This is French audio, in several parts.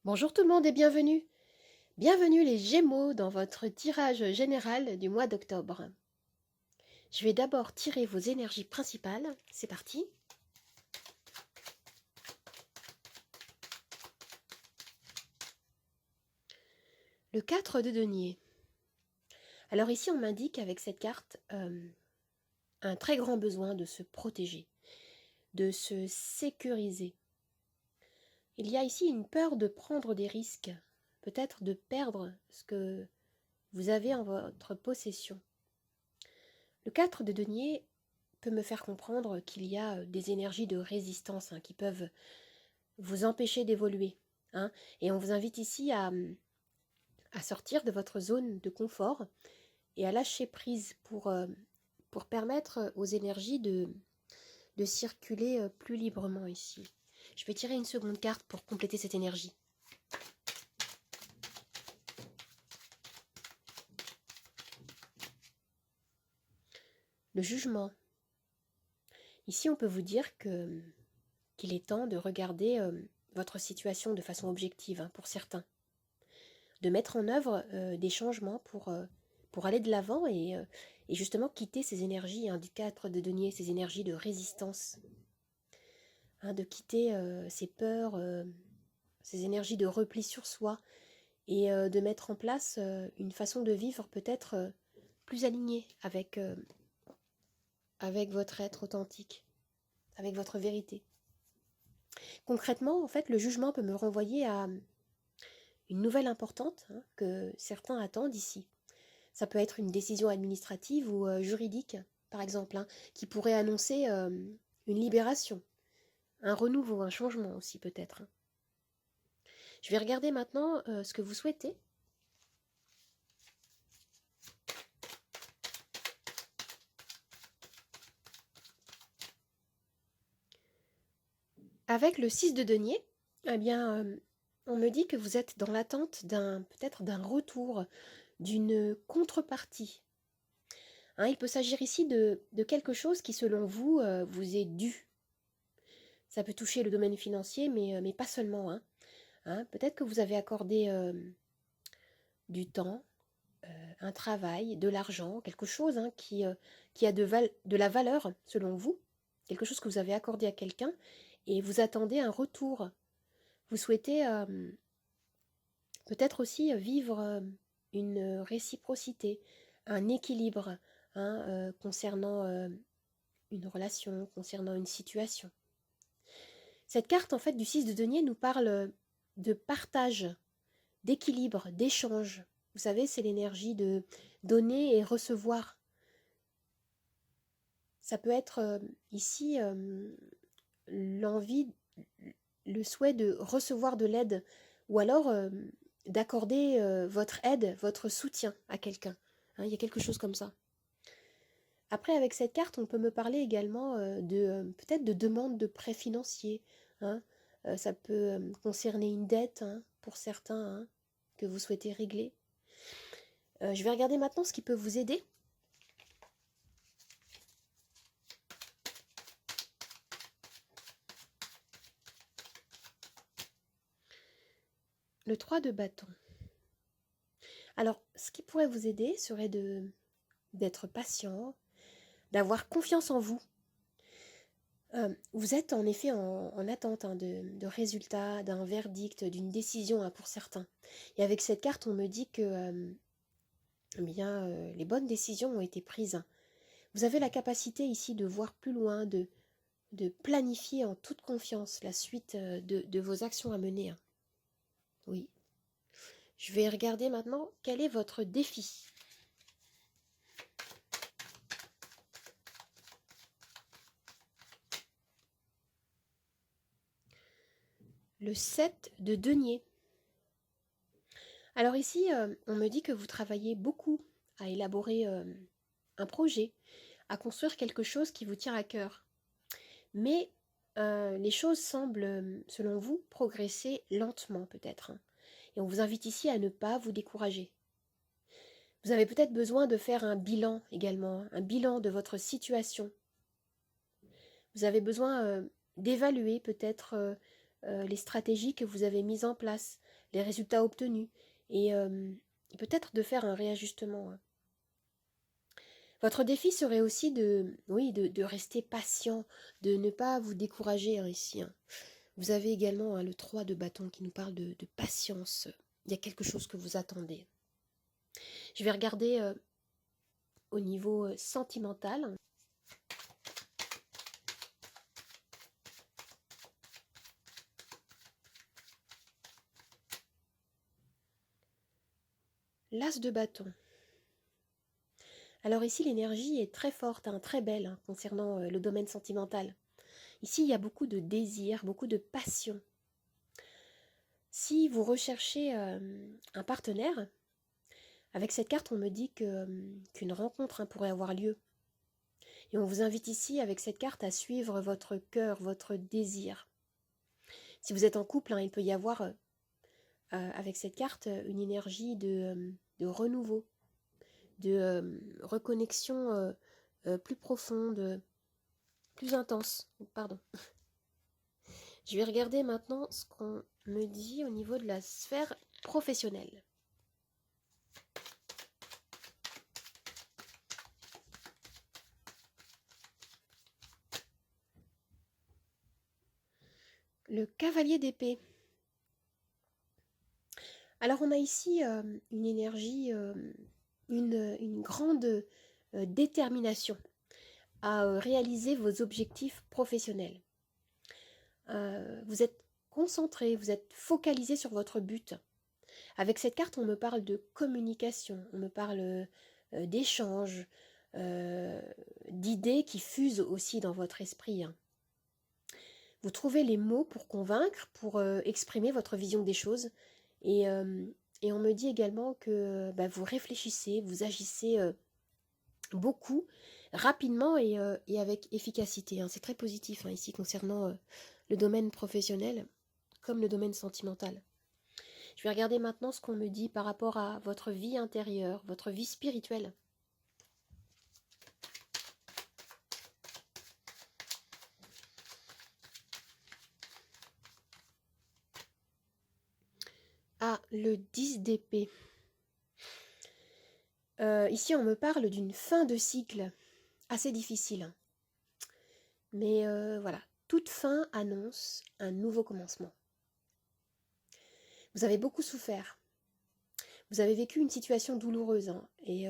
Bonjour tout le monde et bienvenue. Bienvenue les Gémeaux dans votre tirage général du mois d'octobre. Je vais d'abord tirer vos énergies principales. C'est parti. Le 4 de denier. Alors ici on m'indique avec cette carte un très grand besoin de se protéger, de se sécuriser. Il y a ici une peur de prendre des risques, peut-être de perdre ce que vous avez en votre possession. Le 4 de denier peut me faire comprendre qu'il y a des énergies de résistance qui peuvent vous empêcher d'évoluer. Et on vous invite ici à sortir de votre zone de confort et à lâcher prise pour permettre aux énergies de circuler plus librement ici. Je vais tirer une seconde carte pour compléter cette énergie. Le jugement. Ici, on peut vous dire qu'il est temps de regarder votre situation de façon objective, pour certains. De mettre en œuvre des changements pour aller de l'avant et justement quitter ces énergies du 4 de denier, ces énergies de résistance. De quitter ces peurs, ces énergies de repli sur soi et de mettre en place une façon de vivre peut-être plus alignée avec votre être authentique, avec votre vérité. Concrètement, en fait, le jugement peut me renvoyer à une nouvelle importante que certains attendent ici. Ça peut être une décision administrative ou juridique, par exemple, qui pourrait annoncer une libération, un renouveau, un changement aussi peut-être. Je vais regarder maintenant ce que vous souhaitez. Avec le 6 de denier, eh bien, on me dit que vous êtes dans l'attente peut-être d'un retour, d'une contrepartie. Il peut s'agir ici de quelque chose qui, selon vous, vous est dû. Ça peut toucher le domaine financier, mais pas seulement. Peut-être que vous avez accordé du temps, un travail, de l'argent, quelque chose qui a de la valeur, selon vous, quelque chose que vous avez accordé à quelqu'un, et vous attendez un retour. Vous souhaitez peut-être aussi vivre une réciprocité, un équilibre concernant une relation, concernant une situation. Cette carte en fait du 6 de denier nous parle de partage, d'équilibre, d'échange. Vous savez, c'est l'énergie de donner et recevoir. Ça peut être ici l'envie, le souhait de recevoir de l'aide ou alors d'accorder votre aide, votre soutien à quelqu'un. Il y a quelque chose comme ça. Après, avec cette carte, on peut me parler également de peut-être de demande de prêts financiers. Ça peut concerner une dette pour certains que vous souhaitez régler. Je vais regarder maintenant ce qui peut vous aider. Le 3 de bâton. Alors, ce qui pourrait vous aider serait d'être patient, d'avoir confiance en vous. Vous êtes en effet en attente de résultats, d'un verdict, d'une décision pour certains. Et avec cette carte, on me dit que les bonnes décisions ont été prises. Vous avez la capacité ici de voir plus loin, de planifier en toute confiance la suite de vos actions à mener. Oui. Je vais regarder maintenant quel est votre défi. Le 7 de denier. Alors ici, on me dit que vous travaillez beaucoup à élaborer un projet, à construire quelque chose qui vous tient à cœur. Mais les choses semblent, selon vous, progresser lentement peut-être. Et on vous invite ici à ne pas vous décourager. Vous avez peut-être besoin de faire un bilan également, un bilan de votre situation. Vous avez besoin d'évaluer peut-être les stratégies que vous avez mises en place, les résultats obtenus et peut-être de faire un réajustement, hein. Votre défi serait aussi oui, de rester patient, de ne pas vous décourager, hein, ici, hein. Vous avez également, hein, le 3 de bâton qui nous parle de patience. Il y a quelque chose que vous attendez. Je vais regarder au niveau sentimental. L'as de bâton. Alors ici, l'énergie est très forte, hein, très belle, hein, concernant le domaine sentimental. Ici, il y a beaucoup de désir, beaucoup de passion. Si vous recherchez un partenaire, avec cette carte, on me dit qu'une rencontre, hein, pourrait avoir lieu. Et on vous invite ici, avec cette carte, à suivre votre cœur, votre désir. Si vous êtes en couple, hein, il peut y avoir, avec cette carte, une énergie de renouveau, de reconnexion plus profonde, plus intense. Pardon. Je vais regarder maintenant ce qu'on me dit au niveau de la sphère professionnelle. Le cavalier d'épée. Alors on a ici une énergie, une grande détermination à réaliser vos objectifs professionnels. Vous êtes concentré, vous êtes focalisé sur votre but. Avec cette carte, on me parle de communication, on me parle d'échanges, d'idées qui fusent aussi dans votre esprit, hein. Vous trouvez les mots pour convaincre, pour exprimer votre vision des choses. Et, et on me dit également que vous réfléchissez, vous agissez beaucoup, rapidement et avec efficacité, hein. C'est très positif, hein, ici concernant le domaine professionnel comme le domaine sentimental. Je vais regarder maintenant ce qu'on me dit par rapport à votre vie intérieure, votre vie spirituelle. Ah, le 10 d'épée. Ici, on me parle d'une fin de cycle assez difficile, hein. Mais voilà, toute fin annonce un nouveau commencement. Vous avez beaucoup souffert. Vous avez vécu une situation douloureuse, hein, et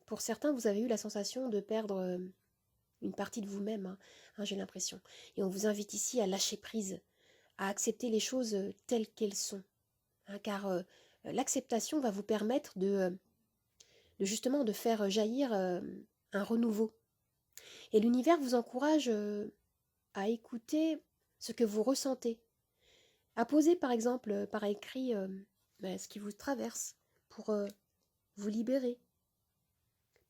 pour certains, vous avez eu la sensation de perdre une partie de vous-même, hein, j'ai l'impression. Et on vous invite ici à lâcher prise, à accepter les choses telles qu'elles sont, hein, car l'acceptation va vous permettre de justement de faire jaillir un renouveau. Et l'univers vous encourage à écouter ce que vous ressentez, à poser par exemple par écrit ce qui vous traverse pour vous libérer,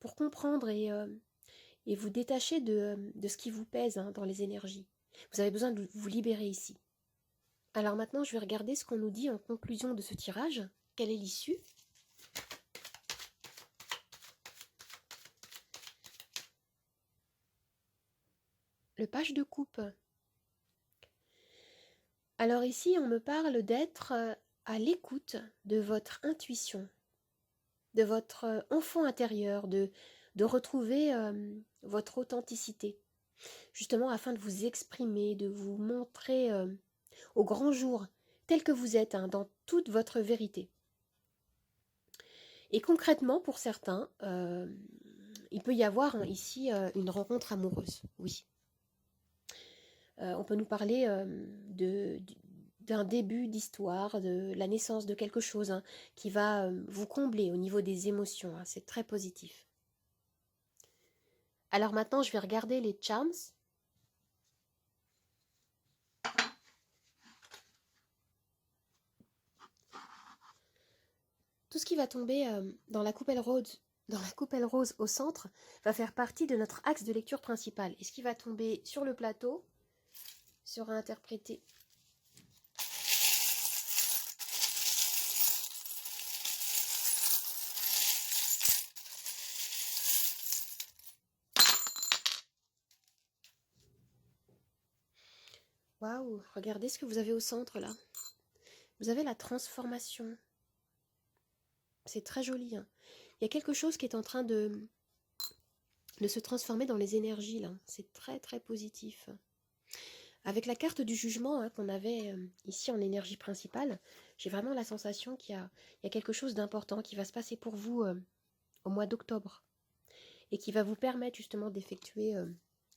pour comprendre et vous détacher de ce qui vous pèse, hein, dans les énergies. Vous avez besoin de vous libérer ici. Alors maintenant, je vais regarder ce qu'on nous dit en conclusion de ce tirage. Quelle est l'issue? Le page de coupe. Alors ici, on me parle d'être à l'écoute de votre intuition, de votre enfant intérieur, de retrouver votre authenticité, justement afin de vous exprimer, de vous montrer au grand jour, tel que vous êtes, hein, dans toute votre vérité. Et concrètement, pour certains, il peut y avoir, hein, ici une rencontre amoureuse, oui. On peut nous parler d'un début d'histoire, de la naissance de quelque chose, hein, qui va vous combler au niveau des émotions, hein. C'est très positif. Alors maintenant, je vais regarder les charms. Tout ce qui va tomber dans la coupelle rose au centre va faire partie de notre axe de lecture principal. Et ce qui va tomber sur le plateau sera interprété. Waouh, regardez ce que vous avez au centre là. Vous avez la transformation. C'est très joli, hein. Il y a quelque chose qui est en train de se transformer dans les énergies, là. C'est très, très positif. Avec la carte du jugement, hein, qu'on avait ici en énergie principale, j'ai vraiment la sensation il y a quelque chose d'important qui va se passer pour vous au mois d'octobre et qui va vous permettre justement d'effectuer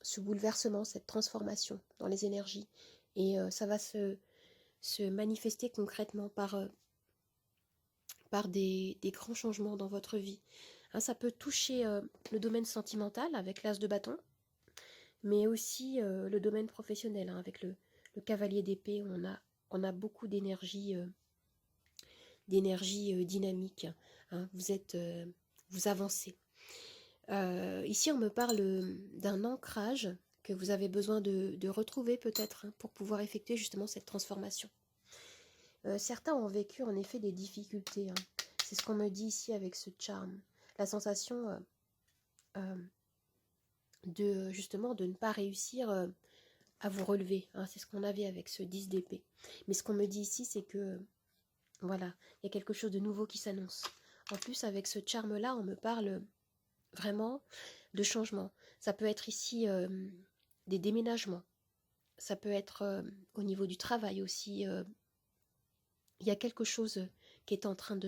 ce bouleversement, cette transformation dans les énergies. Et ça va se manifester concrètement par des grands changements dans votre vie. Hein, ça peut toucher le domaine sentimental avec l'as de bâton, mais aussi le domaine professionnel, hein, avec le cavalier d'épée, où on a beaucoup d'énergie dynamique. Hein, vous avancez. Ici, on me parle d'un ancrage que vous avez besoin de retrouver peut-être, hein, pour pouvoir effectuer justement cette transformation. Certains ont vécu en effet des difficultés, hein. C'est ce qu'on me dit ici avec ce charme. La sensation justement de ne pas réussir à vous relever, hein. C'est ce qu'on avait avec ce 10 d'épée. Mais ce qu'on me dit ici, c'est que voilà, il y a quelque chose de nouveau qui s'annonce. En plus, avec ce charme-là, on me parle vraiment de changement. Ça peut être ici des déménagements. Ça peut être au niveau du travail aussi. Il y a quelque chose qui est en train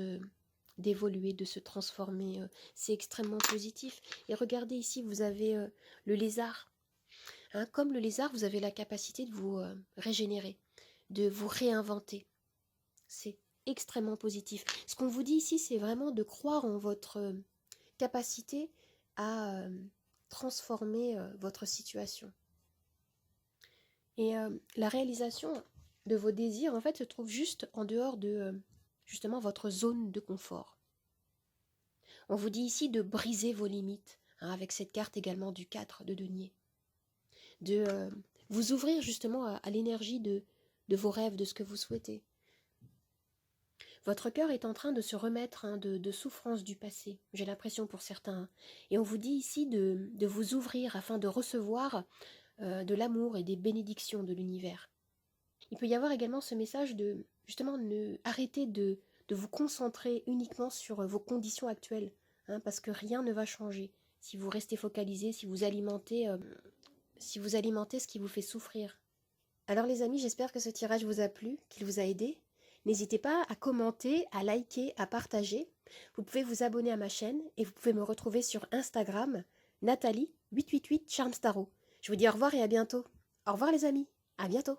d'évoluer, de se transformer. C'est extrêmement positif. Et regardez ici, vous avez le lézard. Hein, comme le lézard, vous avez la capacité de vous régénérer, de vous réinventer. C'est extrêmement positif. Ce qu'on vous dit ici, c'est vraiment de croire en votre capacité à transformer votre situation. Et la réalisation de vos désirs, en fait, se trouve juste en dehors de, justement, votre zone de confort. On vous dit ici de briser vos limites, hein, avec cette carte également du 4 de denier. De vous ouvrir justement à l'énergie de vos rêves, de ce que vous souhaitez. Votre cœur est en train de se remettre, hein, de souffrances du passé, j'ai l'impression pour certains. Et on vous dit ici de vous ouvrir afin de recevoir de l'amour et des bénédictions de l'univers. Il peut y avoir également ce message de justement arrêter de vous concentrer uniquement sur vos conditions actuelles, hein, parce que rien ne va changer si vous restez focalisé, si vous alimentez ce qui vous fait souffrir. Alors les amis, j'espère que ce tirage vous a plu, qu'il vous a aidé. N'hésitez pas à commenter, à liker, à partager. Vous pouvez vous abonner à ma chaîne et vous pouvez me retrouver sur Instagram, Nathalie888 Charmstaro. Je vous dis au revoir et à bientôt. Au revoir les amis, à bientôt.